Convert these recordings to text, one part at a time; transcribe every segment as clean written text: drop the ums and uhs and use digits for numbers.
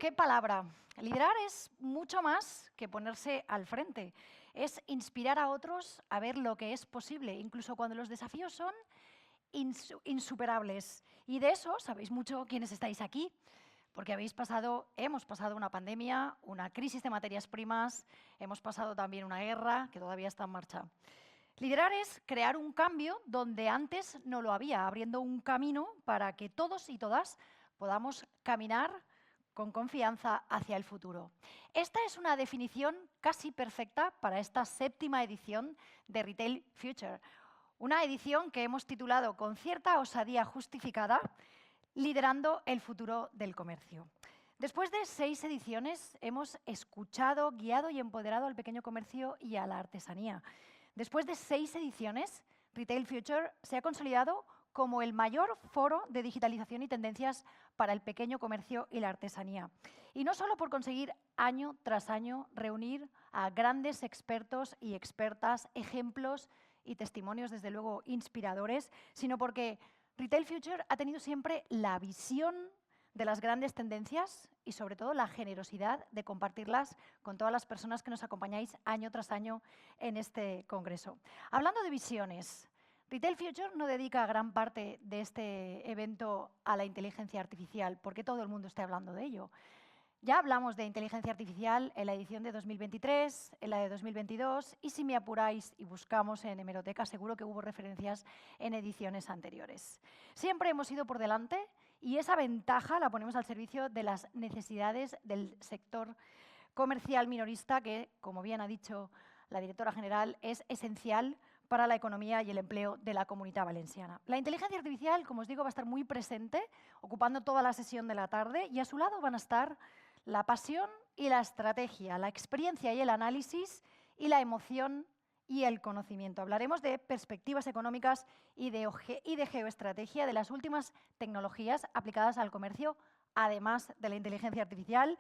qué palabra. Liderar es mucho más que ponerse al frente. Es inspirar a otros a ver lo que es posible, incluso cuando los desafíos son insuperables. Y de eso sabéis mucho quienes estáis aquí, porque hemos pasado una pandemia, una crisis de materias primas, hemos pasado también una guerra que todavía está en marcha. Liderar es crear un cambio donde antes no lo había, abriendo un camino para que todos y todas podamos caminar con confianza hacia el futuro. Esta es una definición casi perfecta para esta 7ª edición de Retail Future, una edición que hemos titulado con cierta osadía justificada, Liderando el futuro del comercio. Después de 6 ediciones hemos escuchado, guiado y empoderado al pequeño comercio y a la artesanía. Después de 6 ediciones, Retail Future se ha consolidado como el mayor foro de digitalización y tendencias para el pequeño comercio y la artesanía. Y no solo por conseguir año tras año reunir a grandes expertos y expertas, ejemplos y testimonios, desde luego, inspiradores, sino porque Retail Future ha tenido siempre la visión de las grandes tendencias y, sobre todo, la generosidad de compartirlas con todas las personas que nos acompañáis año tras año en este congreso. Hablando de visiones, Retail Future no dedica gran parte de este evento a la inteligencia artificial, porque todo el mundo está hablando de ello. Ya hablamos de inteligencia artificial en la edición de 2023, en la de 2022, y si me apuráis y buscamos en hemeroteca, seguro que hubo referencias en ediciones anteriores. Siempre hemos ido por delante y esa ventaja la ponemos al servicio de las necesidades del sector comercial minorista, que, como bien ha dicho la directora general, es esencial para la economía y el empleo de la Comunitat Valenciana. La inteligencia artificial, como os digo, va a estar muy presente, ocupando toda la sesión de la tarde, y a su lado van a estar la pasión y la estrategia, la experiencia y el análisis, y la emoción y el conocimiento. Hablaremos de perspectivas económicas y de geoestrategia, de las últimas tecnologías aplicadas al comercio, además de la inteligencia artificial.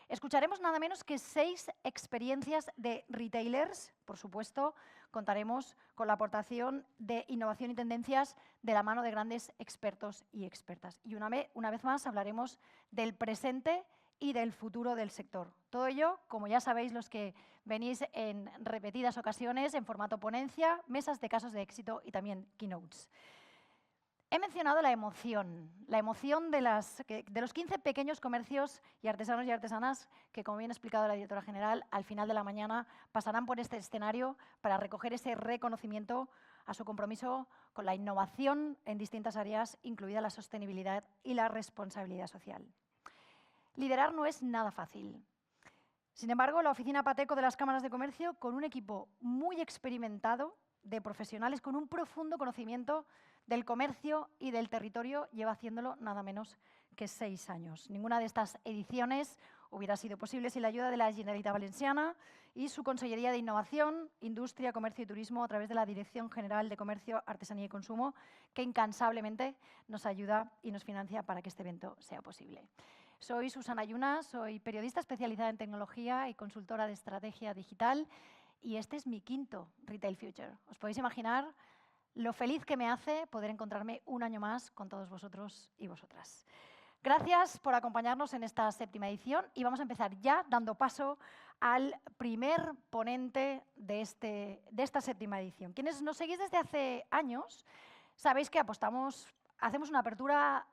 Escucharemos nada menos que 6 experiencias de retailers. Por supuesto, contaremos con la aportación de innovación y tendencias de la mano de grandes expertos y expertas. Y una vez más hablaremos del presente y del futuro del sector. Todo ello, como ya sabéis los que venís en repetidas ocasiones, en formato ponencia, mesas de casos de éxito y también keynotes. He mencionado la emoción de los 15 pequeños comercios y artesanos y artesanas que, como bien ha explicado la directora general, al final de la mañana pasarán por este escenario para recoger ese reconocimiento a su compromiso con la innovación en distintas áreas, incluida la sostenibilidad y la responsabilidad social. Liderar no es nada fácil. Sin embargo, la oficina Pateco de las cámaras de comercio, con un equipo muy experimentado de profesionales con un profundo conocimiento del comercio y del territorio, lleva haciéndolo nada menos que 6 años. Ninguna de estas ediciones hubiera sido posible sin la ayuda de la Generalitat Valenciana y su Consellería de Innovación, Industria, Comercio y Turismo, a través de la Dirección General de Comercio, Artesanía y Consumo, que incansablemente nos ayuda y nos financia para que este evento sea posible. Soy Susana Ayuna, soy periodista especializada en tecnología y consultora de estrategia digital, y este es mi 5º Retail Future. Os podéis imaginar lo feliz que me hace poder encontrarme un año más con todos vosotros y vosotras. Gracias por acompañarnos en esta 7ª edición, y vamos a empezar ya dando paso al primer ponente de esta 7ª edición. Quienes nos seguís desde hace años sabéis que hacemos una apertura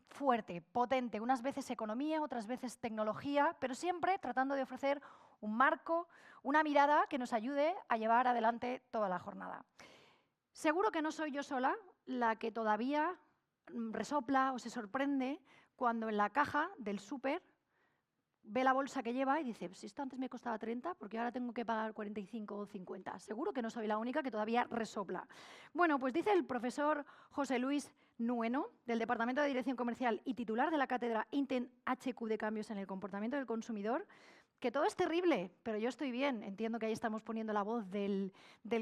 fuerte, potente, unas veces economía, otras veces tecnología, pero siempre tratando de ofrecer un marco, una mirada que nos ayude a llevar adelante toda la jornada. Seguro que no soy yo sola la que todavía resopla o se sorprende cuando en la caja del súper ve la bolsa que lleva y dice, si esto antes me costaba 30, porque ahora tengo que pagar 45 o 50. Seguro que no soy la única que todavía resopla. Bueno, pues dice el profesor José Luis Nueno, del Departamento de Dirección Comercial y titular de la cátedra INTEN HQ de Cambios en el Comportamiento del Consumidor, que todo es terrible, pero yo estoy bien. Entiendo que ahí estamos poniendo la voz del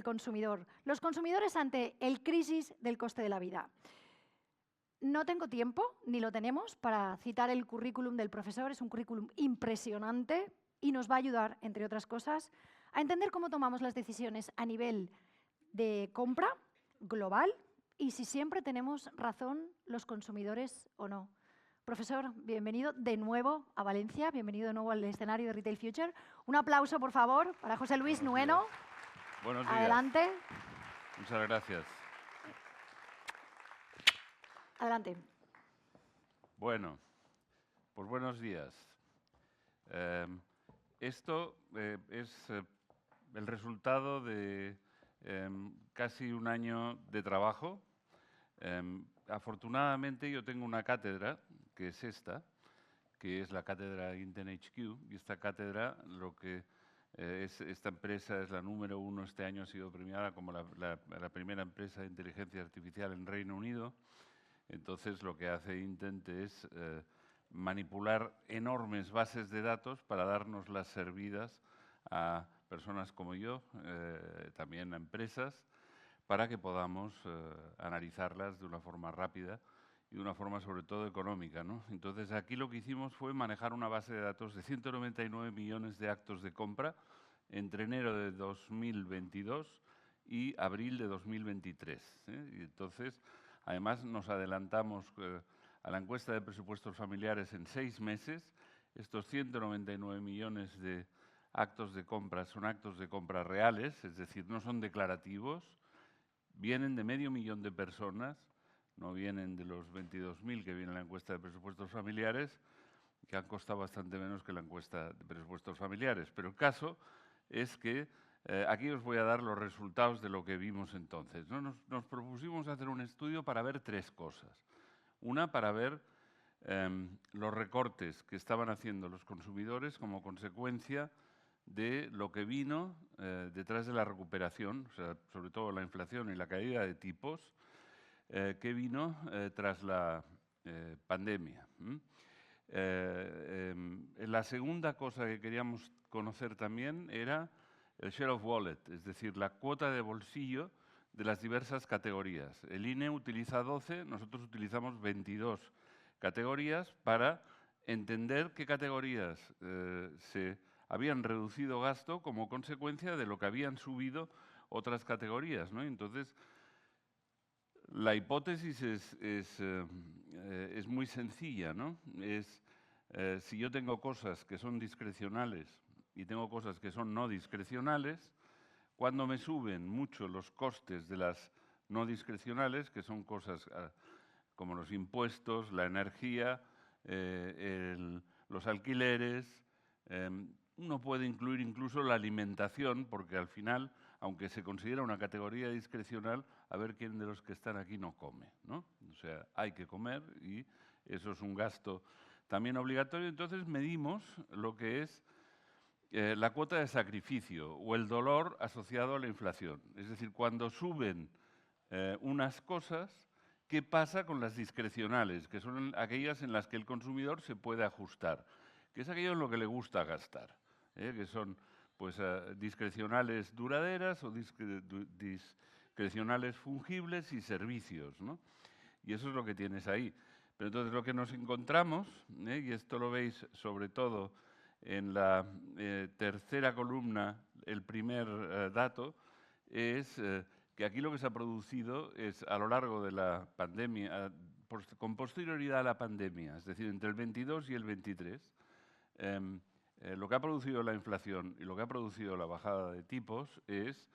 consumidor. Los consumidores ante el crisis del coste de la vida. No tengo tiempo, ni lo tenemos, para citar el currículum del profesor. Es un currículum impresionante y nos va a ayudar, entre otras cosas, a entender cómo tomamos las decisiones a nivel de compra global y si siempre tenemos razón los consumidores o no. Profesor, bienvenido de nuevo a Valencia, bienvenido de nuevo al escenario de Retail Future. Un aplauso, por favor, para José Luis Nueno. Buenos días. Adelante. Muchas gracias. Adelante. Bueno, pues buenos días. Esto es el resultado de casi un año de trabajo. Afortunadamente yo tengo una cátedra, que es esta, que es la cátedra IntenHQ, y esta cátedra, esta empresa es la número 1, este año ha sido premiada como la primera empresa de inteligencia artificial en Reino Unido. Entonces lo que hace Intent es manipular enormes bases de datos para darnos las servidas a personas como yo, también a empresas, para que podamos analizarlas de una forma rápida y de una forma sobre todo económica, ¿no? Entonces aquí lo que hicimos fue manejar una base de datos de 199 millones de actos de compra entre enero de 2022 y abril de 2023. Y entonces, además, nos adelantamos a la encuesta de presupuestos familiares en 6 meses. Estos 199 millones de actos de compra son actos de compra reales, es decir, no son declarativos, vienen de 500.000 de personas, no vienen de los 22.000 que viene en la encuesta de presupuestos familiares, que han costado bastante menos que la encuesta de presupuestos familiares. Pero el caso es que aquí os voy a dar los resultados de lo que vimos entonces, ¿no? Nos propusimos hacer un estudio para ver 3 cosas. Una, para ver los recortes que estaban haciendo los consumidores como consecuencia de lo que vino detrás de la recuperación, o sea, sobre todo la inflación y la caída de tipos, que vino tras la pandemia. La segunda cosa que queríamos conocer también era el share of wallet, es decir, la cuota de bolsillo de las diversas categorías. El INE utiliza 12, nosotros utilizamos 22 categorías para entender qué categorías se habían reducido gasto como consecuencia de lo que habían subido otras categorías, ¿no? Entonces, la hipótesis es muy sencilla, ¿no? Si yo tengo cosas que son discrecionales y tengo cosas que son no discrecionales, cuando me suben mucho los costes de las no discrecionales, que son cosas como los impuestos, la energía, los alquileres, uno puede incluir incluso la alimentación, porque al final, aunque se considera una categoría discrecional, a ver quién de los que están aquí no come, ¿no? O sea, hay que comer y eso es un gasto también obligatorio. Entonces medimos lo que es la cuota de sacrificio o el dolor asociado a la inflación. Es decir, cuando suben unas cosas, ¿qué pasa con las discrecionales? Que son aquellas en las que el consumidor se puede ajustar, que es aquello en lo que le gusta gastar, que son pues, discrecionales duraderas o discrecionales fungibles y servicios, ¿no? Y eso es lo que tienes ahí. Pero entonces lo que nos encontramos, y esto lo veis sobre todo en la tercera columna, el primer dato, es que aquí lo que se ha producido es a lo largo de la pandemia, con posterioridad a la pandemia, es decir, entre el 22 y el 23, lo que ha producido la inflación y lo que ha producido la bajada de tipos es,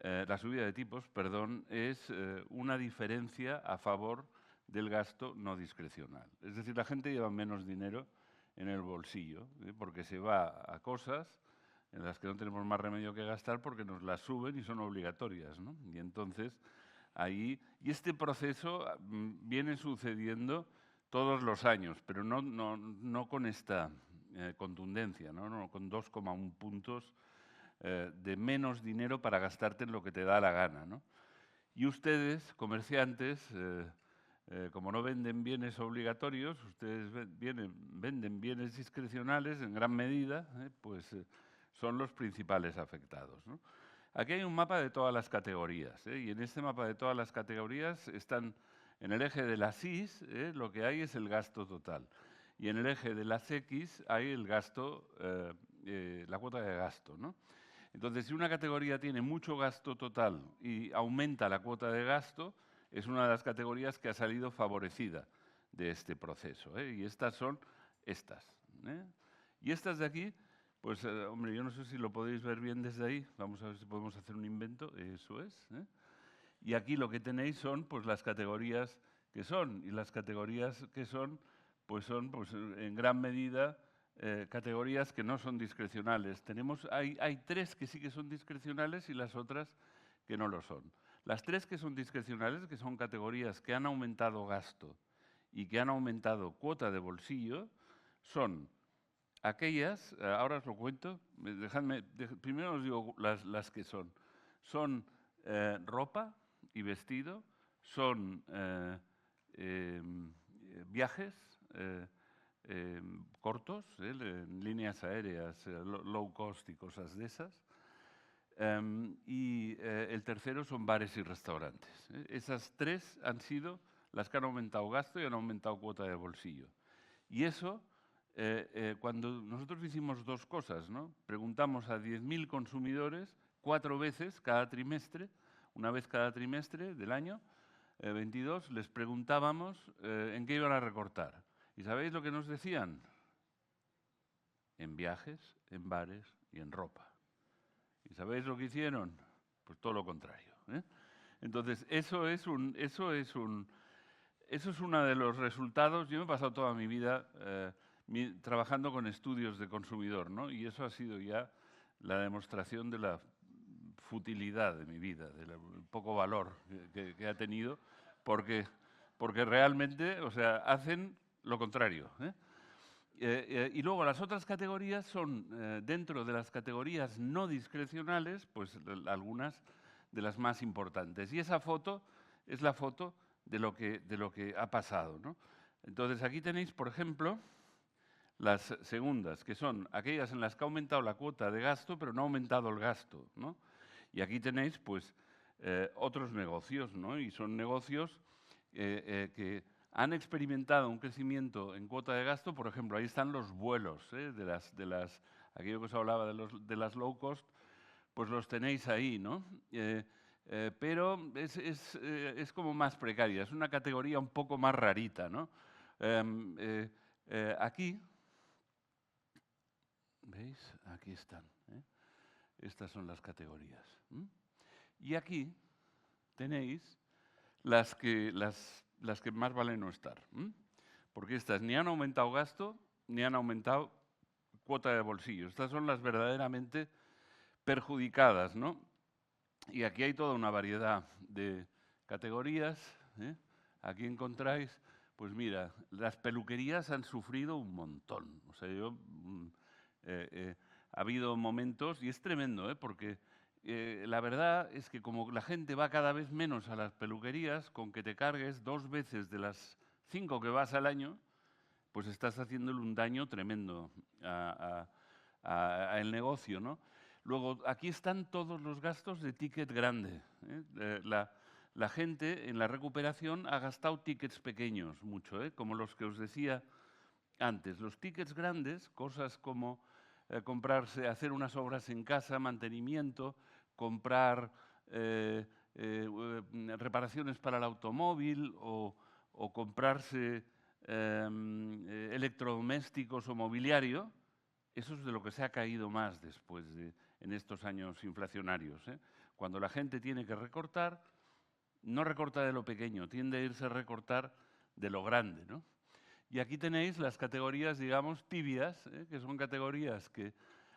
la subida de tipos, perdón, es una diferencia a favor del gasto no discrecional. Es decir, la gente lleva menos dinero en el bolsillo, porque se va a cosas en las que no tenemos más remedio que gastar porque nos las suben y son obligatorias, ¿no? Y entonces ahí, y este proceso viene sucediendo todos los años, pero no con esta contundencia, ¿no? Con 2,1 puntos de menos dinero para gastarte en lo que te da la gana, ¿no? Y ustedes, comerciantes, como no venden bienes obligatorios, ustedes venden bienes discrecionales en gran medida, pues son los principales afectados, ¿no? Aquí hay un mapa de todas las categorías, y en este mapa de todas las categorías están en el eje de las Is, lo que hay es el gasto total. Y en el eje de las X hay el gasto, la cuota de gasto, ¿no? Entonces, si una categoría tiene mucho gasto total y aumenta la cuota de gasto, es una de las categorías que ha salido favorecida de este proceso, ¿eh? Y estas son estas, ¿eh? Y estas de aquí, pues, hombre, yo no sé si lo podéis ver bien desde ahí. Vamos a ver si podemos hacer un invento. Eso es, ¿eh? Y aquí lo que tenéis son, pues, las categorías que son. Y las categorías que son, pues, en gran medida categorías que no son discrecionales. Hay 3 que sí que son discrecionales y las otras que no lo son. Las 3 que son discrecionales, que son categorías que han aumentado gasto y que han aumentado cuota de bolsillo, son aquellas, ahora os lo cuento, primero os digo las que son. Son ropa y vestido, son viajes cortos, líneas aéreas, low cost y cosas de esas. Y el tercero son bares y restaurantes. Esas 3 han sido las que han aumentado gasto y han aumentado cuota de bolsillo. Y eso, cuando nosotros hicimos 2 cosas, ¿no? Preguntamos a 10.000 consumidores 4 veces cada trimestre, una vez cada trimestre del año 22, les preguntábamos en qué iban a recortar. ¿Y sabéis lo que nos decían? En viajes, en bares y en ropa. ¿Y sabéis lo que hicieron? Pues todo lo contrario, ¿eh? Entonces, eso es uno de los resultados. Yo me he pasado toda mi vida trabajando con estudios de consumidor, ¿no? Y eso ha sido ya la demostración de la futilidad de mi vida, del poco valor que ha tenido, porque realmente, o sea, hacen lo contrario, ¿eh? Y luego las otras categorías son, dentro de las categorías no discrecionales, pues algunas de las más importantes. Y esa foto es la foto de lo que ha pasado, ¿no? Entonces aquí tenéis, por ejemplo, las segundas, que son aquellas en las que ha aumentado la cuota de gasto, pero no ha aumentado el gasto, ¿no? Y aquí tenéis, pues, otros negocios, ¿no? Y son negocios que han experimentado un crecimiento en cuota de gasto. Por ejemplo, ahí están los vuelos, aquello que os hablaba de las low cost, pues los tenéis ahí, ¿no? Pero es como más precaria, es una categoría un poco más rarita, ¿no? Aquí, ¿veis? Aquí están, ¿eh? Estas son las categorías. Y aquí tenéis las que más vale no estar, porque estas ni han aumentado gasto ni han aumentado cuota de bolsillo. Estas son las verdaderamente perjudicadas, ¿no? Y aquí hay toda una variedad de categorías, ¿eh? Aquí encontráis, pues mira, las peluquerías han sufrido un montón. O sea, ha habido momentos, y es tremendo, porque la verdad es que como la gente va cada vez menos a las peluquerías, con que te cargues 2 veces de las 5 que vas al año, pues estás haciéndole un daño tremendo al negocio, ¿no? Luego, aquí están todos los gastos de ticket grande, ¿eh? La gente en la recuperación ha gastado tickets pequeños mucho, como los que os decía antes. Los tickets grandes, cosas como hacer unas obras en casa, mantenimiento, comprar reparaciones para el automóvil o comprarse electrodomésticos o mobiliario, eso es de lo que se ha caído más después en estos años inflacionarios, ¿eh? Cuando la gente tiene que recortar, no recorta de lo pequeño, tiende a irse a recortar de lo grande, ¿no? Y aquí tenéis las categorías, digamos, tibias, que son categorías que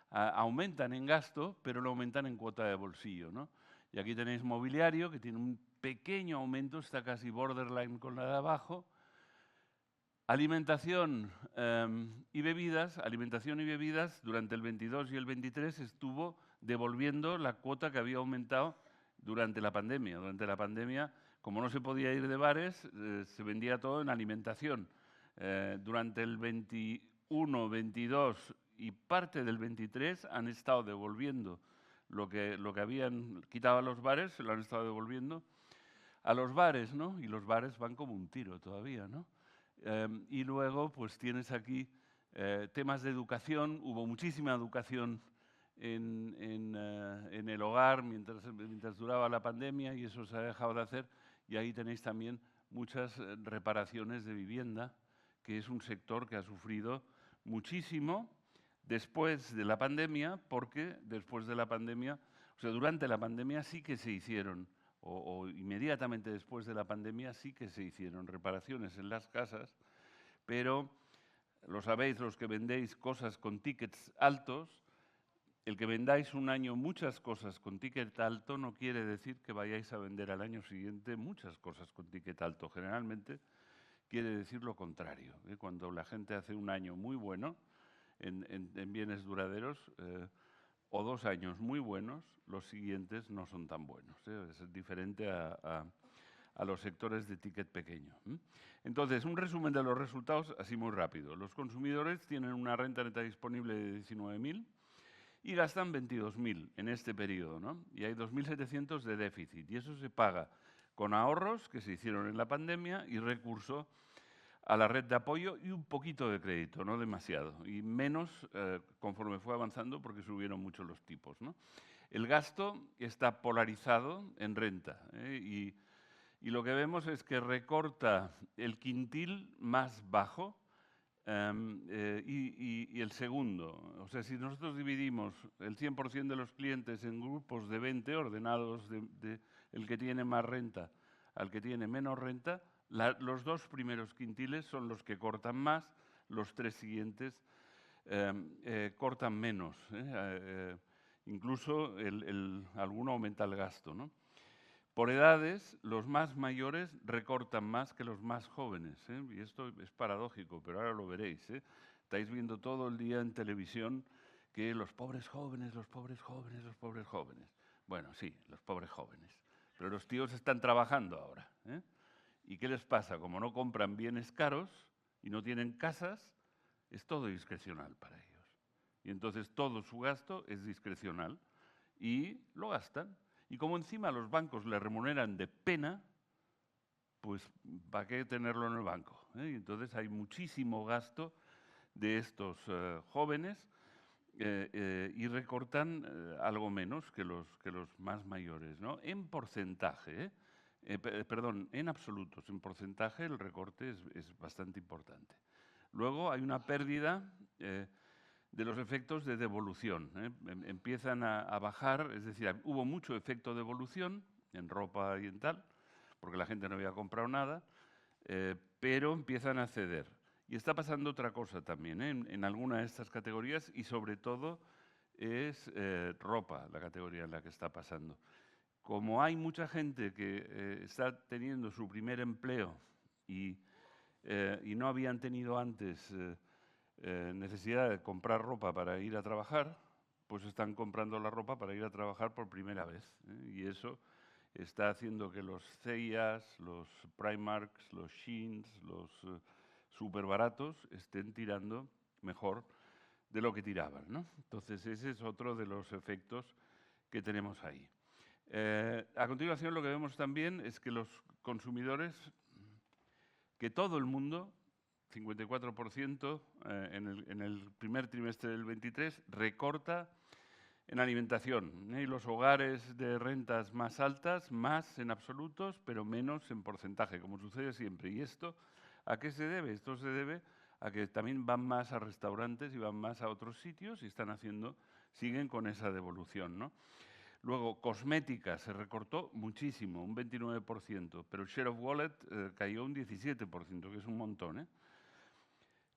aumentan en gasto, pero no aumentan en cuota de bolsillo, ¿no? Y aquí tenéis mobiliario, que tiene un pequeño aumento, está casi borderline con la de abajo. Alimentación y bebidas, durante el 22 y el 23 estuvo devolviendo la cuota que había aumentado durante la pandemia. Durante la pandemia, como no se podía ir de bares, se vendía todo en alimentación. Durante el 21, 22 y parte del 23 han estado devolviendo lo que habían quitado a los bares, se lo han estado devolviendo a los bares, ¿no? Y los bares van como un tiro todavía, ¿no? Y luego, pues tienes aquí temas de educación. Hubo muchísima educación en el hogar mientras duraba la pandemia y eso se ha dejado de hacer. Y ahí tenéis también muchas reparaciones de vivienda, que es un sector que ha sufrido muchísimo después de la pandemia, porque después de la pandemia, o sea, durante la pandemia sí que se hicieron, o inmediatamente después de la pandemia sí que se hicieron reparaciones en las casas, pero lo sabéis los que vendéis cosas con tickets altos, el que vendáis un año muchas cosas con ticket alto no quiere decir que vayáis a vender al año siguiente muchas cosas con ticket alto. Generalmente quiere decir lo contrario. Cuando la gente hace un año muy bueno en bienes duraderos o 2 años muy buenos, los siguientes no son tan buenos. Es diferente a los sectores de ticket pequeño. Entonces, un resumen de los resultados así muy rápido. Los consumidores tienen una renta neta disponible de 19.000 y gastan 22.000 en este periodo, ¿no? Y hay 2.700 de déficit, y eso se paga con ahorros que se hicieron en la pandemia y recurso a la red de apoyo y un poquito de crédito, no demasiado, y menos conforme fue avanzando porque subieron mucho los tipos, ¿no? El gasto está polarizado en renta, y lo que vemos es que recorta el quintil más bajo, y el segundo. O sea, si nosotros dividimos el 100% de los clientes en grupos de 20 ordenados de el que tiene más renta al que tiene menos renta, los 2 primeros quintiles son los que cortan más, los 3 siguientes cortan menos. Incluso alguno aumenta el gasto, ¿no? Por edades, los más mayores recortan más que los más jóvenes, y esto es paradójico, pero ahora lo veréis. Estáis viendo todo el día en televisión que los pobres jóvenes, los pobres jóvenes, los pobres jóvenes. Bueno, sí, los pobres jóvenes, pero los tíos están trabajando ahora. ¿Y qué les pasa? Como no compran bienes caros y no tienen casas, es todo discrecional para ellos. Y entonces todo su gasto es discrecional y lo gastan. Y como encima los bancos le remuneran de pena, pues ¿para qué tenerlo en el banco? Y entonces hay muchísimo gasto de estos jóvenes y recortan algo menos que los más mayores, ¿no? En porcentaje, perdón, en absolutos, en porcentaje el recorte es bastante importante. Luego hay una pérdida de los efectos de devolución. Empiezan a bajar, es decir, hubo mucho efecto de devolución en ropa y en tal, porque la gente no había comprado nada, pero empiezan a ceder. Y está pasando otra cosa también en alguna de estas categorías, y sobre todo es ropa la categoría en la que está pasando. Como hay mucha gente que está teniendo su primer empleo y no habían tenido antes necesidad de comprar ropa para ir a trabajar, pues están comprando la ropa para ir a trabajar por primera vez. Y eso está haciendo que los CEIAs, los Primarks, los Sheins, los super baratos estén tirando mejor de lo que tiraban, ¿no? Entonces ese es otro de los efectos que tenemos ahí. A continuación lo que vemos también es que los consumidores, que todo el mundo, 54% en el primer trimestre del 23, recorta en alimentación. Y los hogares de rentas más altas, más en absolutos, pero menos en porcentaje, como sucede siempre. ¿Y esto a qué se debe? Esto se debe a que también van más a restaurantes y van más a otros sitios y siguen con esa devolución, ¿no? Luego, cosmética se recortó muchísimo, un 29%, pero el share of wallet cayó un 17%, que es un montón.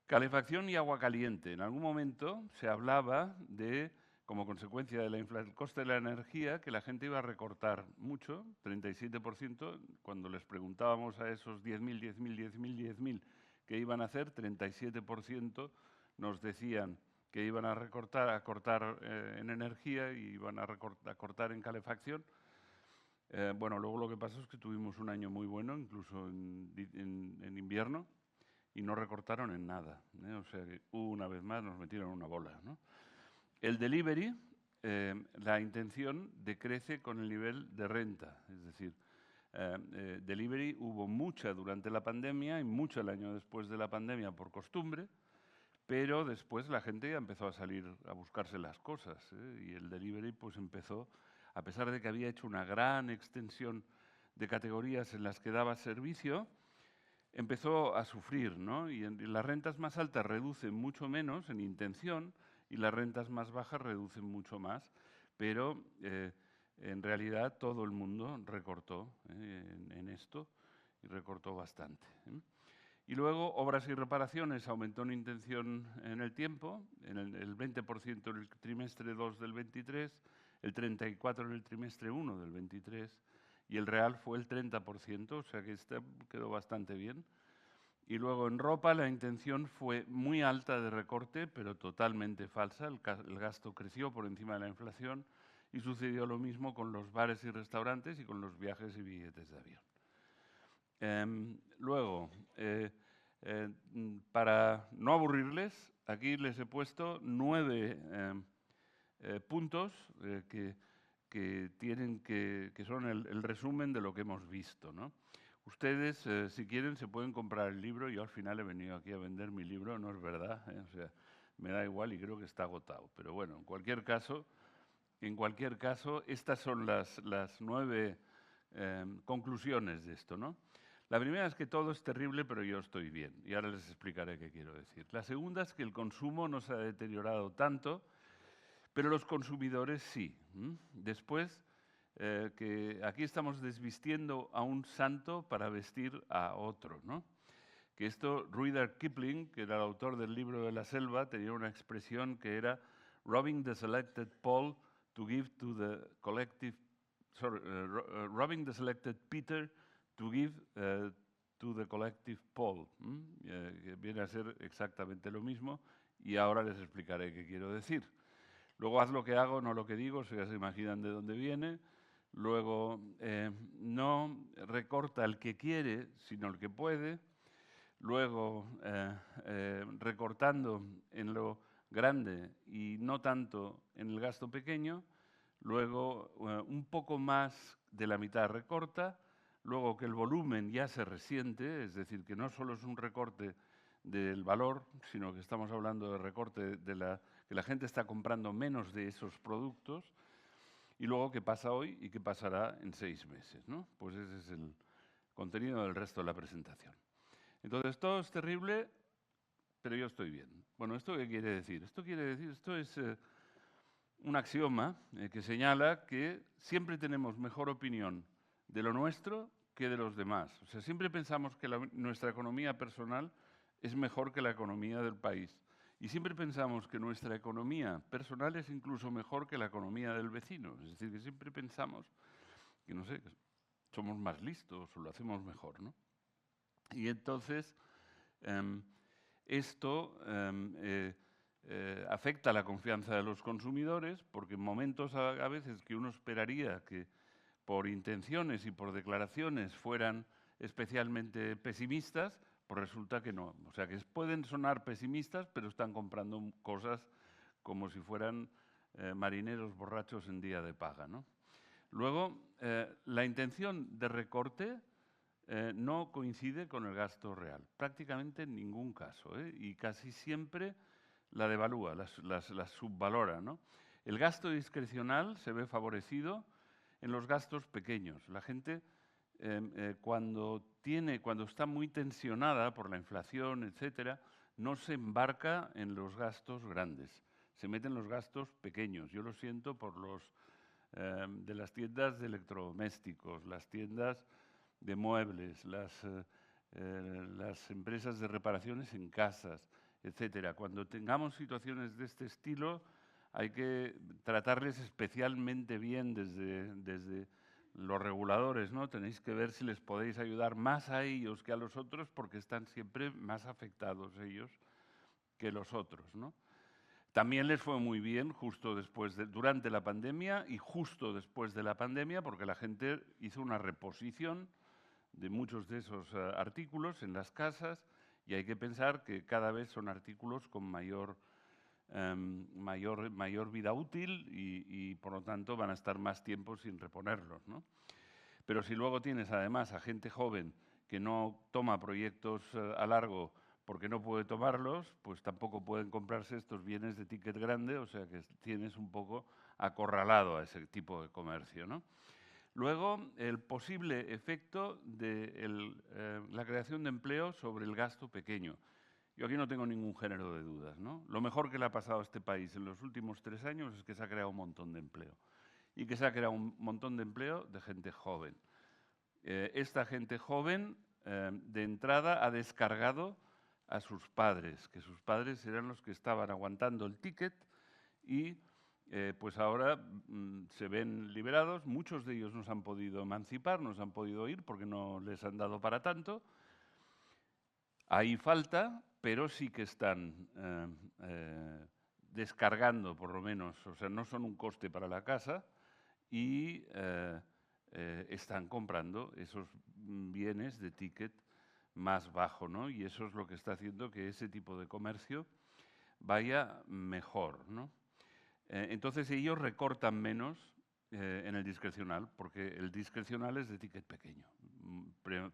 Calefacción y agua caliente. En algún momento se hablaba de, como consecuencia del coste de la energía, que la gente iba a recortar mucho, 37%, cuando les preguntábamos a esos 10.000, 10.000, 10.000, 10.000 qué iban a hacer, 37% nos decían que iban a cortar en energía y iban a cortar en calefacción. Bueno, luego lo que pasó es que tuvimos un año muy bueno, incluso en invierno, y no recortaron en nada. O sea, que una vez más nos metieron una bola, ¿no? El delivery, la intención decrece con el nivel de renta. Es decir, delivery hubo mucha durante la pandemia y mucha el año después de la pandemia por costumbre, pero después la gente ya empezó a salir a buscarse las cosas, y el delivery pues empezó, a pesar de que había hecho una gran extensión de categorías en las que daba servicio, empezó a sufrir, ¿no? Y las rentas más altas reducen mucho menos en intención y las rentas más bajas reducen mucho más, pero en realidad todo el mundo recortó en esto y recortó bastante. Y luego, obras y reparaciones aumentó en intención en el tiempo, el 20% en el trimestre 2 del 23, el 34% en el trimestre 1 del 23, y el real fue el 30%, o sea que este quedó bastante bien. Y luego en ropa la intención fue muy alta de recorte, pero totalmente falsa. El gasto creció por encima de la inflación y sucedió lo mismo con los bares y restaurantes y con los viajes y billetes de avión. Luego, para no aburrirles, aquí les he puesto 9 puntos que son el resumen de lo que hemos visto, ¿no? Ustedes, si quieren, se pueden comprar el libro. Yo al final he venido aquí a vender mi libro, no es verdad, o sea, me da igual y creo que está agotado. Pero bueno, en cualquier caso, estas son las 9 conclusiones de esto, ¿no? La primera es que todo es terrible, pero yo estoy bien. Y ahora les explicaré qué quiero decir. La segunda es que el consumo no se ha deteriorado tanto, pero los consumidores sí. Después, que aquí estamos desvistiendo a un santo para vestir a otro, ¿no? Que esto, Rudyard Kipling, que era el autor del libro de la selva, tenía una expresión que era robbing the selected Paul to give to the collective, robbing the selected Peter to give to the collective Paul, que viene a ser exactamente lo mismo, y ahora les explicaré qué quiero decir. Luego haz lo que hago, no lo que digo, si ya se imaginan de dónde viene. Luego no recorta el que quiere, sino el que puede. Luego recortando en lo grande y no tanto en el gasto pequeño. Luego un poco más de la mitad recorta. Luego que el volumen ya se resiente, es decir, que no solo es un recorte del valor, sino que estamos hablando de recorte de que la gente está comprando menos de esos productos. Y luego qué pasa hoy y qué pasará en 6 meses, ¿no? Pues ese es el contenido del resto de la presentación. Entonces, todo es terrible, pero yo estoy bien. Bueno, ¿esto qué quiere decir? Esto es un axioma que señala que siempre tenemos mejor opinión de lo nuestro que de los demás. O sea, siempre pensamos que nuestra economía personal es mejor que la economía del país. Y siempre pensamos que nuestra economía personal es incluso mejor que la economía del vecino. Es decir, que siempre pensamos que, no sé, que somos más listos o lo hacemos mejor, ¿no? Y entonces, esto afecta la confianza de los consumidores, porque en momentos a veces que uno esperaría que por intenciones y por declaraciones fueran especialmente pesimistas, pues resulta que no. O sea, que pueden sonar pesimistas, pero están comprando cosas como si fueran marineros borrachos en día de paga, ¿no? Luego, la intención de recorte no coincide con el gasto real, prácticamente en ningún caso, y casi siempre la devalúa, la subvalora, ¿no? El gasto discrecional se ve favorecido en los gastos pequeños. La gente cuando está muy tensionada por la inflación, etcétera, no se embarca en los gastos grandes, se mete en los gastos pequeños. Yo lo siento por los de las tiendas de electrodomésticos, las tiendas de muebles, las empresas de reparaciones en casas, etcétera. Cuando tengamos situaciones de este estilo, hay que tratarles especialmente bien desde los reguladores, ¿no? Tenéis que ver si les podéis ayudar más a ellos que a los otros, porque están siempre más afectados ellos que los otros, ¿no? También les fue muy bien durante la pandemia y justo después de la pandemia, porque la gente hizo una reposición de muchos de esos artículos en las casas, y hay que pensar que cada vez son artículos con mayor vida útil y por lo tanto van a estar más tiempo sin reponerlos, ¿no? Pero si luego tienes además a gente joven que no toma proyectos a largo porque no puede tomarlos, pues tampoco pueden comprarse estos bienes de ticket grande, o sea que tienes un poco acorralado a ese tipo de comercio, ¿no? Luego, el posible efecto de la creación de empleo sobre el gasto pequeño. Yo aquí no tengo ningún género de dudas, ¿no? Lo mejor que le ha pasado a este país en los últimos 3 años es que se ha creado un montón de empleo. Y que se ha creado un montón de empleo de gente joven. Esta gente joven, de entrada, ha descargado a sus padres, que sus padres eran los que estaban aguantando el ticket y pues ahora se ven liberados. Muchos de ellos no se han podido emancipar, no se han podido ir porque no les han dado para tanto. Ahí falta, pero sí que están descargando, por lo menos, o sea, no son un coste para la casa y están comprando esos bienes de ticket más bajo, ¿no? Y eso es lo que está haciendo que ese tipo de comercio vaya mejor, ¿no? Entonces ellos recortan menos en el discrecional, porque el discrecional es de ticket pequeño,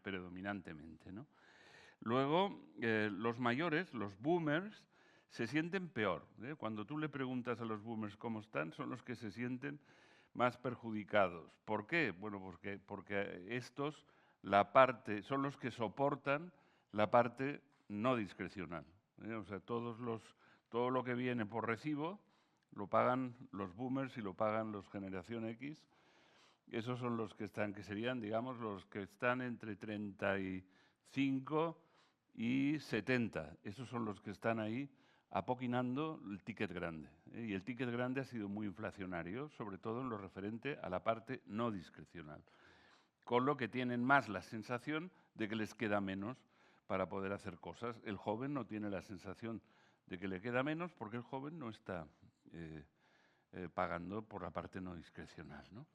predominantemente, ¿no? Luego, los mayores, los boomers, se sienten peor. Cuando tú le preguntas a los boomers cómo están, son los que se sienten más perjudicados. ¿Por qué? Bueno, porque estos son los que soportan la parte no discrecional. O sea, todo lo que viene por recibo lo pagan los boomers y lo pagan los generación X. Esos son los que están, que serían, digamos, los que están entre 35 y 70. Esos son los que están ahí apoquinando el ticket grande. Y el ticket grande ha sido muy inflacionario, sobre todo en lo referente a la parte no discrecional. Con lo que tienen más la sensación de que les queda menos para poder hacer cosas. El joven no tiene la sensación de que le queda menos porque el joven no está pagando por la parte no discrecional, ¿no?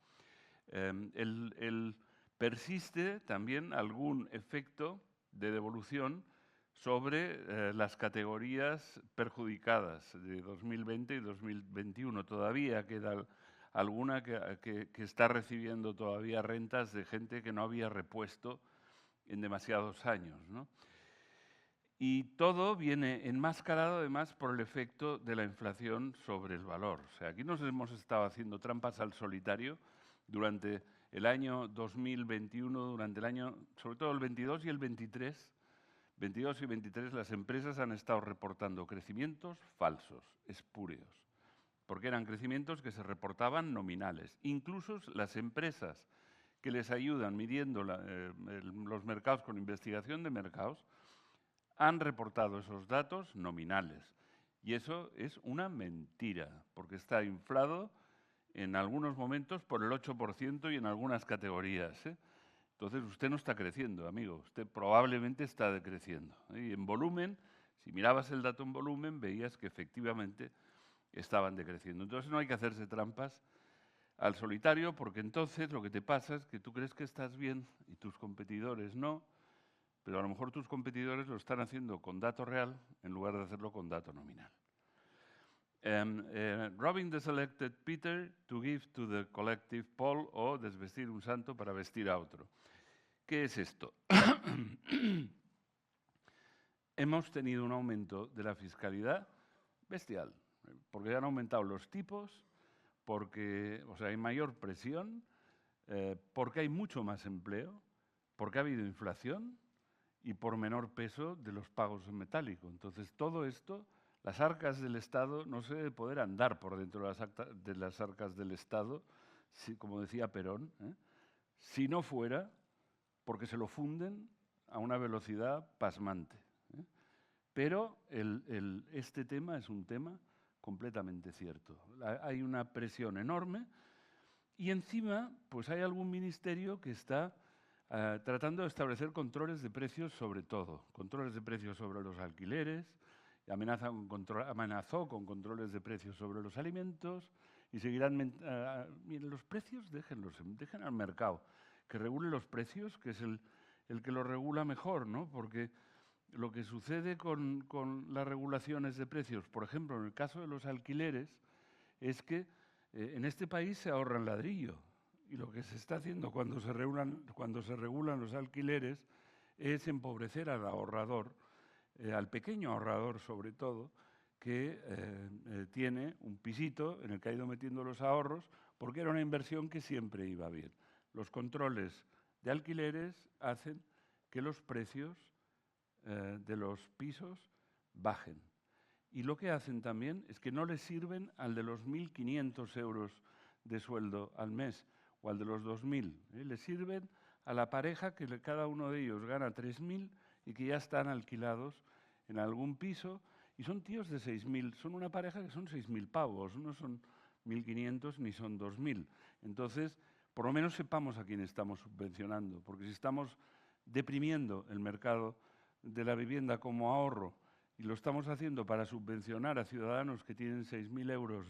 Persiste también algún efecto de devolución sobre las categorías perjudicadas de 2020 y 2021. Todavía queda alguna que está recibiendo todavía rentas de gente que no había repuesto en demasiados años, ¿no? Y todo viene enmascarado además por el efecto de la inflación sobre el valor. O sea, aquí nos hemos estado haciendo trampas al solitario durante el año 2021, durante el año, sobre todo el 22 y el 23. 22 y 23 las empresas han estado reportando crecimientos falsos, espurios, porque eran crecimientos que se reportaban nominales. Incluso las empresas que les ayudan midiendo los mercados con investigación de mercados han reportado esos datos nominales. Y eso es una mentira, porque está inflado en algunos momentos por el 8% y en algunas categorías, ¿eh? Entonces usted no está creciendo, amigo, usted probablemente está decreciendo. Y en volumen, si mirabas el dato en volumen, veías que efectivamente estaban decreciendo. Entonces no hay que hacerse trampas al solitario, porque entonces lo que te pasa es que tú crees que estás bien y tus competidores no, pero a lo mejor tus competidores lo están haciendo con dato real en lugar de hacerlo con dato nominal. Robbing the selected Peter to give to the collective Paul, o desvestir un santo para vestir a otro. ¿Qué es esto? Hemos tenido un aumento de la fiscalidad bestial, porque han aumentado los tipos, porque hay mayor presión, porque hay mucho más empleo, porque ha habido inflación y por menor peso de los pagos en metálico. Entonces, todo esto, las arcas del Estado, no se debe poder andar por dentro de las arcas del Estado, como decía Perón, si no fuera porque se lo funden a una velocidad pasmante. Pero este tema es un tema completamente cierto. Hay una presión enorme y encima pues hay algún ministerio que está tratando de establecer controles de precios sobre todo, controles de precios sobre los alquileres, amenazó con controles de precios sobre los alimentos y seguirán. Miren, los precios dejen al mercado que regule los precios, que es el que los regula mejor, ¿no? Porque lo que sucede con las regulaciones de precios, por ejemplo, en el caso de los alquileres, es que en este país se ahorran ladrillo. Y lo que se está haciendo cuando se regulan los alquileres es empobrecer al ahorrador, al pequeño ahorrador sobre todo, que tiene un pisito en el que ha ido metiendo los ahorros porque era una inversión que siempre iba bien. los controles de alquileres hacen que los precios de los pisos bajen. Y lo que hacen también es que no les sirven al de los 1.500 euros de sueldo al mes o al de los 2.000. Les sirven a la pareja que cada uno de ellos gana 3.000 y que ya están alquilados en algún piso y son tíos de 6.000. Son una pareja que son 6.000 pavos, no son 1.500 ni son 2.000. Entonces, por lo menos sepamos a quién estamos subvencionando, porque si estamos deprimiendo el mercado de la vivienda como ahorro y lo estamos haciendo para subvencionar a ciudadanos que tienen 6.000 euros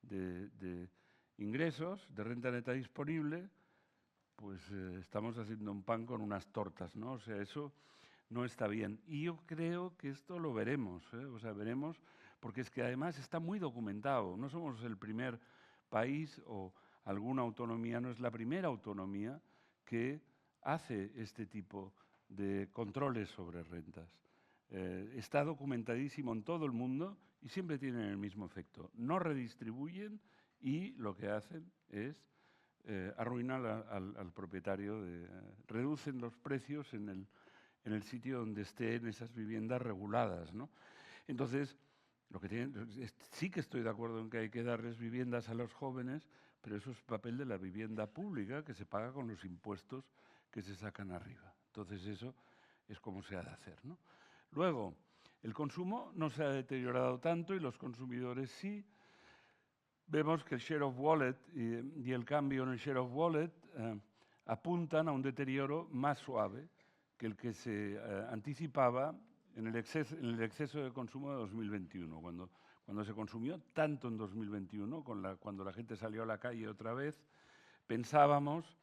de ingresos, de renta neta disponible, pues estamos haciendo un pan con unas tortas, ¿no? O sea, eso no está bien. Y yo creo que esto lo veremos, o sea, veremos, porque es que además está muy documentado. No somos el primer país o alguna autonomía, no es la primera autonomía que hace este tipo de controles sobre rentas. Está documentadísimo en todo el mundo y siempre tienen el mismo efecto. No redistribuyen y lo que hacen es arruinar al propietario, reducen los precios en el sitio donde estén esas viviendas reguladas, ¿no? Entonces, sí que estoy de acuerdo en que hay que darles viviendas a los jóvenes, pero eso es papel de la vivienda pública que se paga con los impuestos que se sacan arriba. Entonces, eso es como se ha de hacer, ¿no? Luego, el consumo no se ha deteriorado tanto y los consumidores sí. Vemos que el share of wallet y el cambio en el share of wallet apuntan a un deterioro más suave que el que se anticipaba en el exceso de consumo de 2021, cuando se consumió tanto en 2021, cuando la gente salió a la calle otra vez, pensábamos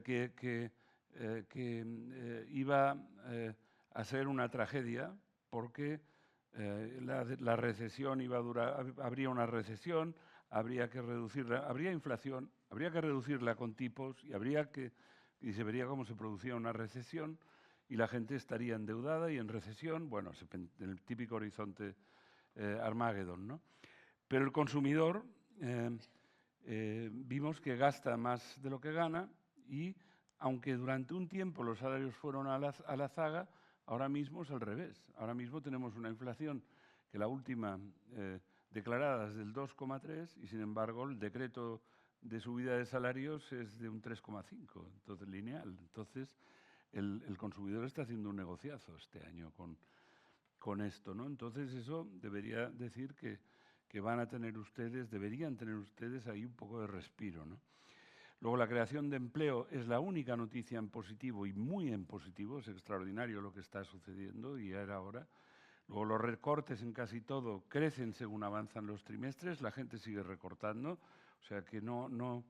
que iba a ser una tragedia porque la recesión iba a durar, habría una recesión, habría que reducirla, habría inflación, habría que reducirla con tipos y se vería cómo se producía una recesión y la gente estaría endeudada y en recesión, bueno, en el típico horizonte Armageddon, ¿no? Pero el consumidor vimos que gasta más de lo que gana y aunque durante un tiempo los salarios fueron a la zaga, ahora mismo es al revés. Ahora mismo tenemos una inflación que la última declarada es del 2,3 y sin embargo el decreto de subida de salarios es de un 3,5, entonces lineal. Entonces el consumidor está haciendo un negociazo este año con esto, ¿no? Entonces eso debería decir que deberían tener ustedes ahí un poco de respiro, ¿no? Luego, la creación de empleo es la única noticia en positivo y muy en positivo. Es extraordinario lo que está sucediendo y ya era hora. Luego, los recortes en casi todo crecen según avanzan los trimestres. La gente sigue recortando. O sea que no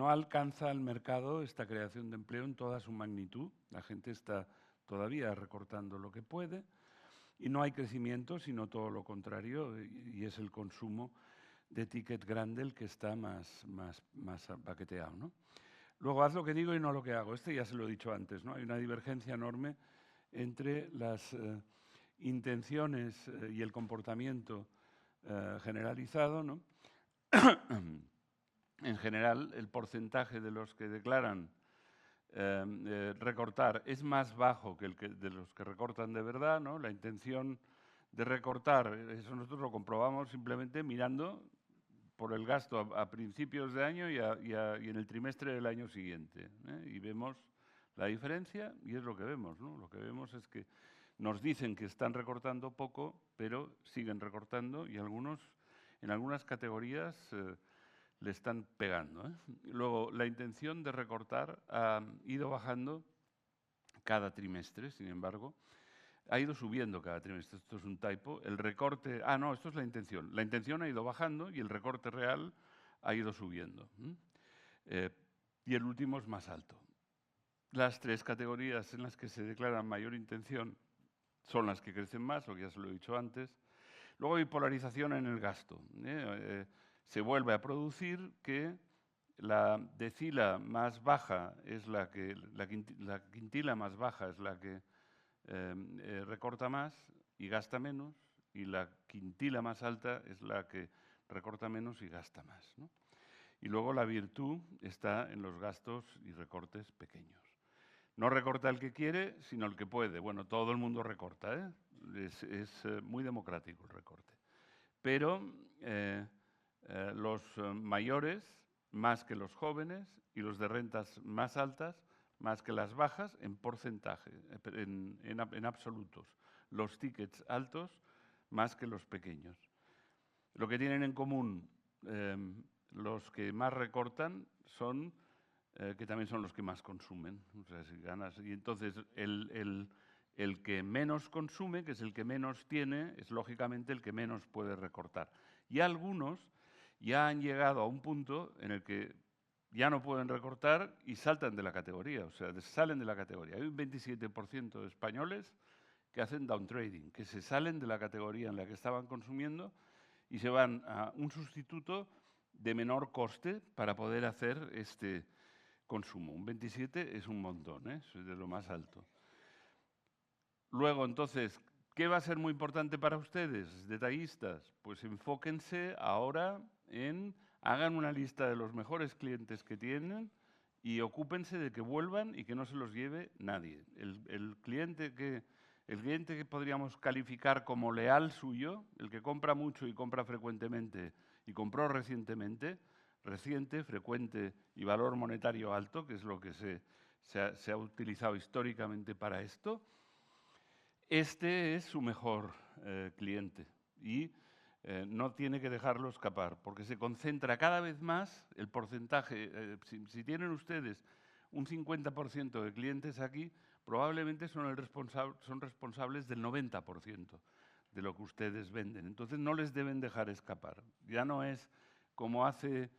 alcanza al mercado esta creación de empleo en toda su magnitud. La gente está todavía recortando lo que puede. Y no hay crecimiento, sino todo lo contrario, y es el consumo de ticket grande el que está más paqueteado, ¿no? Luego, haz lo que digo y no lo que hago. Ya se lo he dicho antes, ¿no? Hay una divergencia enorme entre las intenciones y el comportamiento generalizado, ¿no? En general, el porcentaje de los que declaran recortar es más bajo que de los que recortan de verdad, ¿no? La intención de recortar, eso nosotros lo comprobamos simplemente mirando por el gasto a principios de año y en el trimestre del año siguiente, ¿eh? Y vemos la diferencia y es lo que vemos, ¿no? Lo que vemos es que nos dicen que están recortando poco, pero siguen recortando y en algunas categorías le están pegando, ¿eh? Luego, la intención de recortar ha ido bajando cada trimestre, sin embargo, ha ido subiendo cada trimestre. Esto es un typo. El recorte... no, esto es la intención. La intención ha ido bajando y el recorte real ha ido subiendo. Y el último es más alto. Las tres categorías en las que se declara mayor intención son las que crecen más, lo que ya se lo he dicho antes. Luego hay polarización en el gasto. Se vuelve a producir que la decila más baja es la quintila más baja es la que recorta más y gasta menos, y la quintila más alta es la que recorta menos y gasta más, ¿no? Y luego la virtud está en los gastos y recortes pequeños. No recorta el que quiere, sino el que puede. Bueno, todo el mundo recorta, ¿eh? Es muy democrático el recorte. Pero los mayores, más que los jóvenes, y los de rentas más altas, más que las bajas, en porcentaje, en absolutos. Los tickets altos, más que los pequeños. Lo que tienen en común los que más recortan son que también son los que más consumen. O sea, si ganas, y entonces el que menos consume, que es el que menos tiene, es lógicamente el que menos puede recortar. Y algunos ya han llegado a un punto en el que ya no pueden recortar y saltan de la categoría, o sea, salen de la categoría. Hay un 27% de españoles que hacen downtrading, que se salen de la categoría en la que estaban consumiendo y se van a un sustituto de menor coste para poder hacer este consumo. Un 27 es un montón, ¿eh? Es de lo más alto. Luego, entonces, ¿qué va a ser muy importante para ustedes, detallistas? Pues enfóquense ahora en, hagan una lista de los mejores clientes que tienen y ocúpense de que vuelvan y que no se los lleve nadie. El cliente que podríamos calificar como leal suyo, el que compra mucho y compra frecuentemente y compró recientemente, reciente, frecuente y valor monetario alto, que es lo que se ha utilizado históricamente para esto, este es su mejor cliente y no tiene que dejarlo escapar, porque se concentra cada vez más el porcentaje. Si tienen ustedes un 50% de clientes aquí, probablemente son responsables del 90% de lo que ustedes venden. Entonces no les deben dejar escapar. Ya no es como hace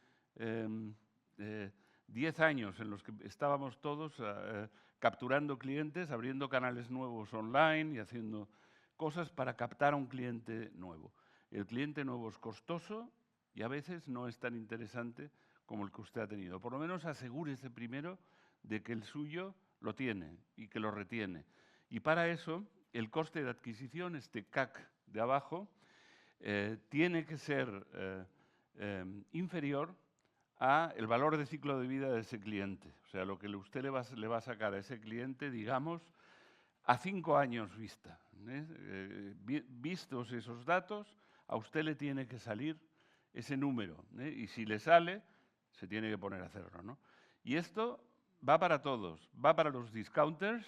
10 años en los que estábamos todos capturando clientes, abriendo canales nuevos online y haciendo cosas para captar a un cliente nuevo. El cliente nuevo es costoso y a veces no es tan interesante como el que usted ha tenido. Por lo menos asegúrese primero de que el suyo lo tiene y que lo retiene. Y para eso, el coste de adquisición, este CAC de abajo, tiene que ser inferior a el valor de ciclo de vida de ese cliente. O sea, lo que usted le va a sacar a ese cliente, digamos, a 5 años vista. Vistos esos datos, a usted le tiene que salir ese número. Y si le sale, se tiene que poner a hacerlo, ¿no? Y esto va para todos. Va para los discounters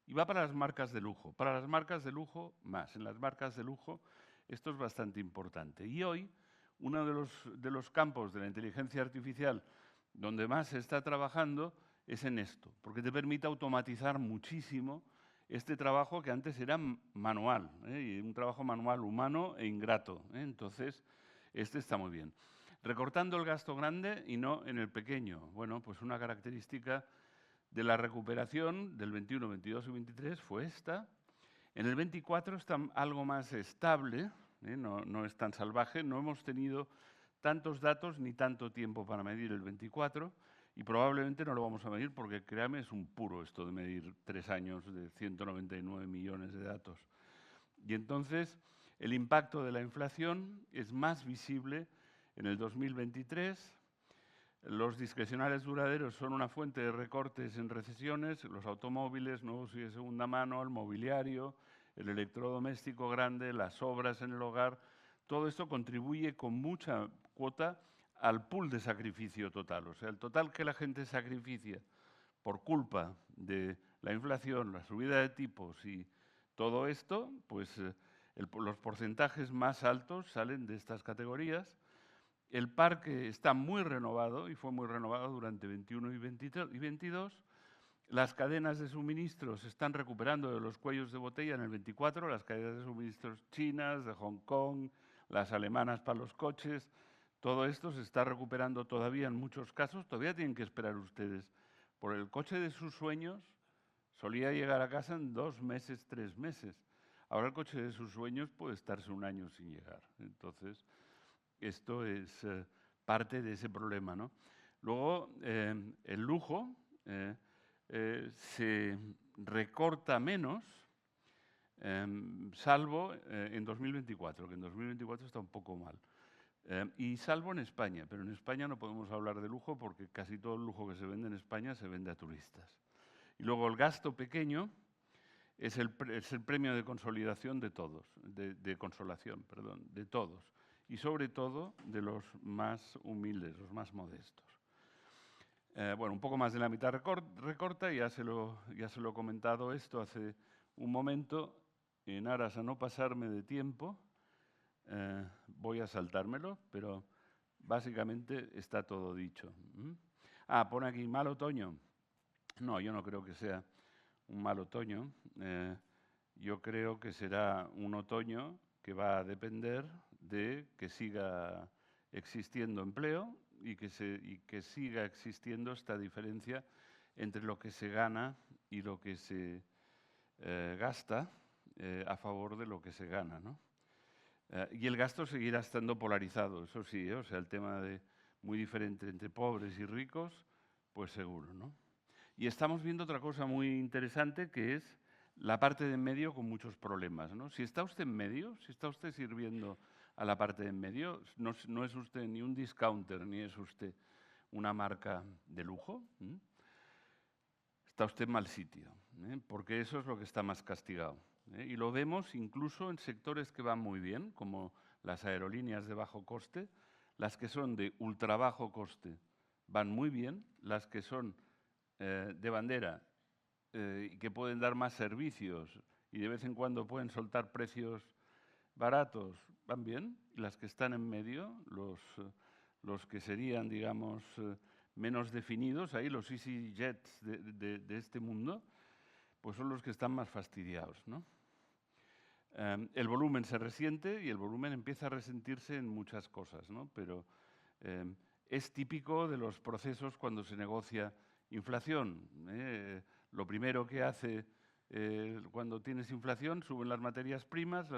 y va para las marcas de lujo. Para las marcas de lujo, más. En las marcas de lujo, esto es bastante importante. Y hoy, uno de los campos de la inteligencia artificial donde más se está trabajando es en esto, porque te permite automatizar muchísimo este trabajo que antes era manual, y un trabajo manual humano e ingrato. Entonces, este está muy bien. Recortando el gasto grande y no en el pequeño. Bueno, pues una característica de la recuperación del 21, 22 y 23 fue esta. En el 24 está algo más estable, no es tan salvaje, no hemos tenido tantos datos ni tanto tiempo para medir el 24 y probablemente no lo vamos a medir porque, créame, es un puro esto de medir 3 años de 199 millones de datos. Y entonces el impacto de la inflación es más visible en el 2023. Los discrecionales duraderos son una fuente de recortes en recesiones, los automóviles, nuevos y de segunda mano, el mobiliario, el electrodoméstico grande, las obras en el hogar. Todo esto contribuye con mucha cuota al pool de sacrificio total. O sea, el total que la gente sacrificia por culpa de la inflación, la subida de tipos y todo esto, pues los porcentajes más altos salen de estas categorías. El parque está muy renovado y fue muy renovado durante 21 y 22. Las cadenas de suministro se están recuperando de los cuellos de botella en el 24, las cadenas de suministros chinas, de Hong Kong, las alemanas para los coches. Todo esto se está recuperando todavía en muchos casos. Todavía tienen que esperar ustedes. Por el coche de sus sueños solía llegar a casa en 2 meses, 3 meses. Ahora el coche de sus sueños puede estarse un año sin llegar. Entonces, esto es parte de ese problema, ¿no? Luego, el lujo se recorta menos, salvo en 2024, que en 2024 está un poco mal. Y salvo en España, pero en España no podemos hablar de lujo porque casi todo el lujo que se vende en España se vende a turistas. Y luego el gasto pequeño es el premio de consolidación de todos, de consolación, perdón, de todos. Y sobre todo de los más humildes, los más modestos. Bueno, un poco más de la mitad recorta, ya se lo he comentado esto hace un momento, en aras a no pasarme de tiempo, voy a saltármelo, pero básicamente está todo dicho. Pone aquí mal otoño. No, yo no creo que sea un mal otoño. Yo creo que será un otoño que va a depender de que siga existiendo empleo y que siga existiendo esta diferencia entre lo que se gana y lo que se gasta a favor de lo que se gana, ¿no? Y el gasto seguirá estando polarizado, eso sí, o sea, el tema de muy diferente entre pobres y ricos, pues seguro, ¿no? Y estamos viendo otra cosa muy interesante que es la parte de en medio con muchos problemas, ¿no? Si está usted en medio, si está usted sirviendo a la parte de en medio, no es usted ni un discounter, ni es usted una marca de lujo, está usted en mal sitio, porque eso es lo que está más castigado. Y lo vemos incluso en sectores que van muy bien, como las aerolíneas de bajo coste, las que son de ultra bajo coste van muy bien, las que son de bandera y que pueden dar más servicios y de vez en cuando pueden soltar precios baratos, van bien, y las que están en medio, los que serían, digamos, menos definidos, ahí los EasyJets de este mundo, pues son los que están más fastidiados, ¿no? El volumen se resiente y el volumen empieza a resentirse en muchas cosas, ¿no? Pero es típico de los procesos cuando se negocia inflación. Lo primero que hace cuando tienes inflación, suben las materias primas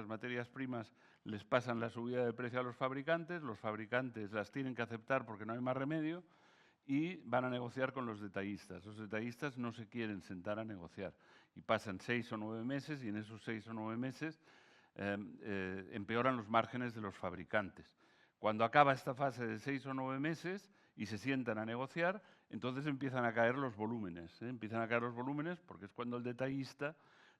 les pasan la subida de precio a los fabricantes las tienen que aceptar porque no hay más remedio y van a negociar con los detallistas. Los detallistas no se quieren sentar a negociar y pasan 6 o 9 meses y en esos 6 o 9 meses empeoran los márgenes de los fabricantes. Cuando acaba esta fase de 6 o 9 meses y se sientan a negociar, entonces empiezan a caer los volúmenes. Empiezan a caer los volúmenes porque es cuando el detallista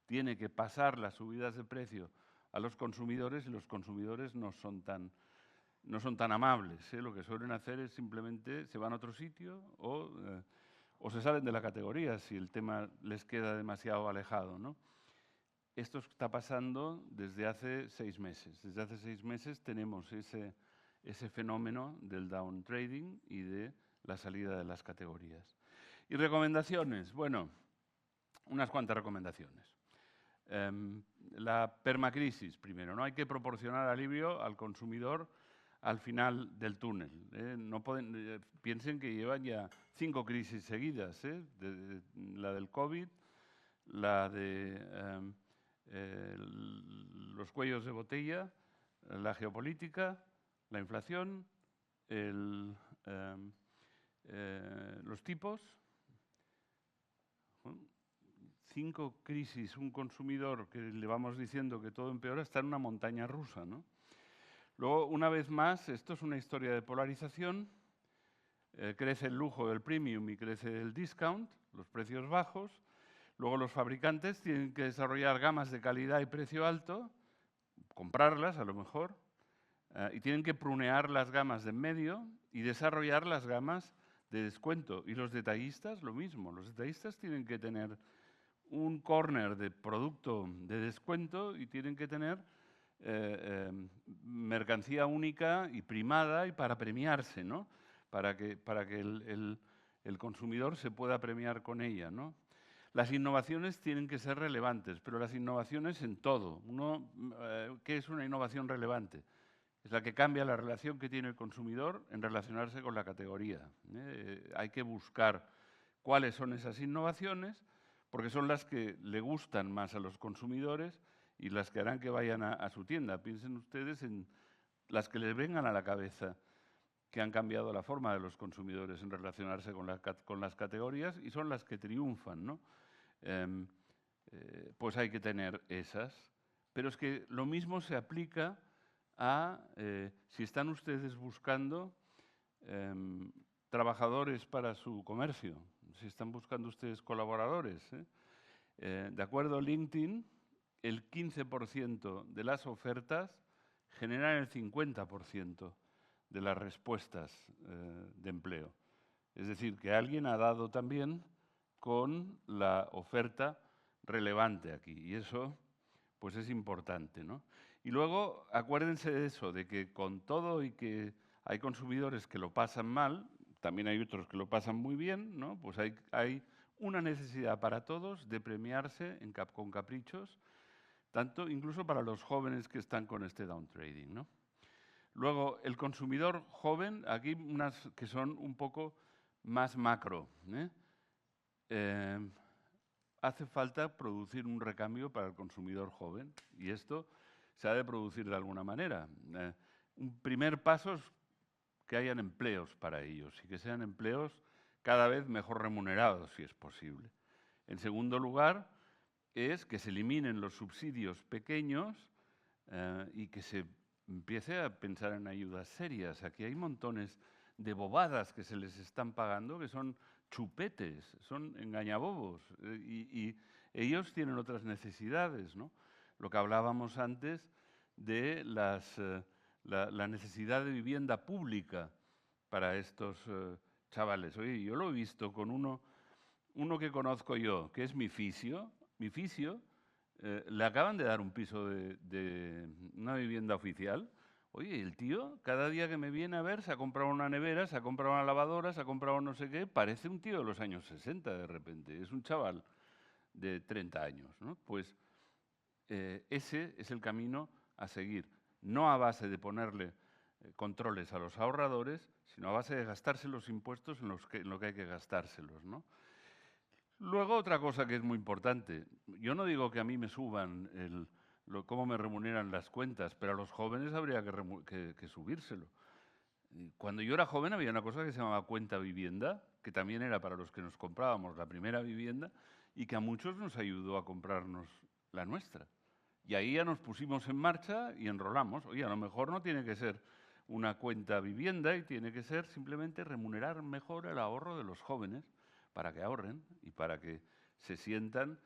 tiene que pasar las subidas de precio a los consumidores y los consumidores no son tan amables. Lo que suelen hacer es simplemente se van a otro sitio o se salen de la categoría si el tema les queda demasiado alejado, ¿no? Esto está pasando desde hace 6 meses. Desde hace 6 meses tenemos ese fenómeno del down trading y de la salida de las categorías. Y recomendaciones, bueno, unas cuantas recomendaciones. La permacrisis, primero, ¿no? Hay que proporcionar alivio al consumidor al final del túnel. No piensen que llevan ya 5 crisis seguidas, la del COVID, la de los cuellos de botella, la geopolítica, la inflación, los tipos. 5 crisis, un consumidor que le vamos diciendo que todo empeora, está en una montaña rusa, ¿no? Luego, una vez más, esto es una historia de polarización. Crece el lujo del premium y crece el discount, los precios bajos. Luego los fabricantes tienen que desarrollar gamas de calidad y precio alto, comprarlas a lo mejor, y tienen que prunear las gamas de en medio y desarrollar las gamas de descuento. Y los detallistas, lo mismo. Los detallistas tienen que tener un corner de producto de descuento y tienen que tener mercancía única y primada y para premiarse, ¿no? Para que el consumidor se pueda premiar con ella, ¿no? Las innovaciones tienen que ser relevantes, pero las innovaciones en todo. ¿Qué es una innovación relevante? Es la que cambia la relación que tiene el consumidor en relacionarse con la categoría. Hay que buscar cuáles son esas innovaciones, porque son las que le gustan más a los consumidores y las que harán que vayan a su tienda. Piensen ustedes en las que les vengan a la cabeza, que han cambiado la forma de los consumidores en relacionarse con las categorías y son las que triunfan, ¿no? Pues hay que tener esas. Pero es que lo mismo se aplica a si están ustedes buscando trabajadores para su comercio, si están buscando ustedes colaboradores. De acuerdo a LinkedIn, el 15% de las ofertas generan el 50% de las respuestas de empleo. Es decir, que alguien ha dado también con la oferta relevante aquí, y eso pues es importante, ¿no? Y luego acuérdense de eso, de que con todo y que hay consumidores que lo pasan mal, también hay otros que lo pasan muy bien, ¿no? Pues hay una necesidad para todos de premiarse con caprichos, tanto incluso para los jóvenes que están con este downtrading, ¿no? Luego, el consumidor joven, aquí unas que son un poco más macro, hace falta producir un recambio para el consumidor joven y esto se ha de producir de alguna manera. Un primer paso es que hayan empleos para ellos y que sean empleos cada vez mejor remunerados, si es posible. En segundo lugar, es que se eliminen los subsidios pequeños y que se empiece a pensar en ayudas serias. Aquí hay montones de bobadas que se les están pagando que son chupetes, son engañabobos y ellos tienen otras necesidades, ¿no? Lo que hablábamos antes de la necesidad de vivienda pública para estos chavales. Oye, yo lo he visto con uno que conozco yo, que es mi fisio, le acaban de dar un piso de una vivienda oficial. Oye, el tío, cada día que me viene a ver, se ha comprado una nevera, se ha comprado una lavadora, se ha comprado no sé qué, parece un tío de los años 60 de repente, es un chaval de 30 años, ¿no? Pues ese es el camino a seguir, no a base de ponerle controles a los ahorradores, sino a base de gastarse los impuestos en lo que hay que gastárselos, ¿no? Luego, otra cosa que es muy importante. Yo no digo que a mí me suban cómo me remuneran las cuentas, pero a los jóvenes habría que subírselo. Cuando yo era joven había una cosa que se llamaba cuenta vivienda, que también era para los que nos comprábamos la primera vivienda y que a muchos nos ayudó a comprarnos la nuestra. Y ahí ya nos pusimos en marcha y enrolamos. Oye, a lo mejor no tiene que ser una cuenta vivienda y tiene que ser simplemente remunerar mejor el ahorro de los jóvenes para que ahorren y para que se sientan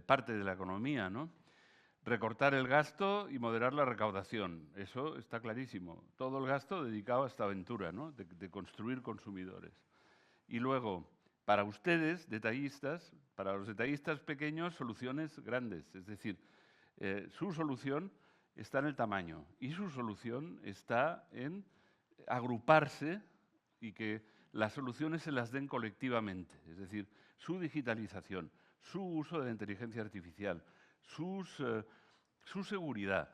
parte de la economía, ¿no? Recortar el gasto y moderar la recaudación, eso está clarísimo. Todo el gasto dedicado a esta aventura, ¿no? de construir consumidores. Y luego, para ustedes, detallistas, para los detallistas pequeños, soluciones grandes. Es decir, su solución está en el tamaño y su solución está en agruparse y que las soluciones se las den colectivamente. Es decir, su digitalización, su uso de la inteligencia artificial, su seguridad,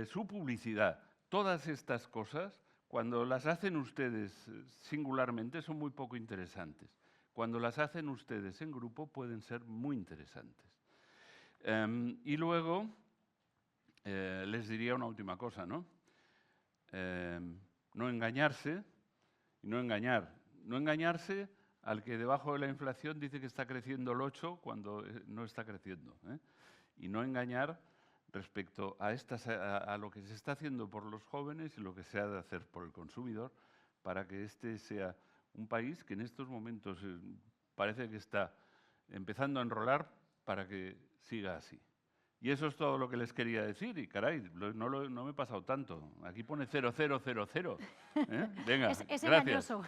su publicidad, todas estas cosas, cuando las hacen ustedes singularmente, son muy poco interesantes. Cuando las hacen ustedes en grupo, pueden ser muy interesantes. Y luego, les diría una última cosa, ¿no? No engañarse y no engañar. No engañarse al que debajo de la inflación dice que está creciendo el 8 cuando no está creciendo, ¿eh? Y no engañar respecto a lo que se está haciendo por los jóvenes y lo que se ha de hacer por el consumidor para que este sea un país que en estos momentos parece que está empezando a enrolar para que siga así. Y eso es todo lo que les quería decir. Y caray, no me he pasado tanto. Aquí pone 0000. Venga, es gracias. engañoso.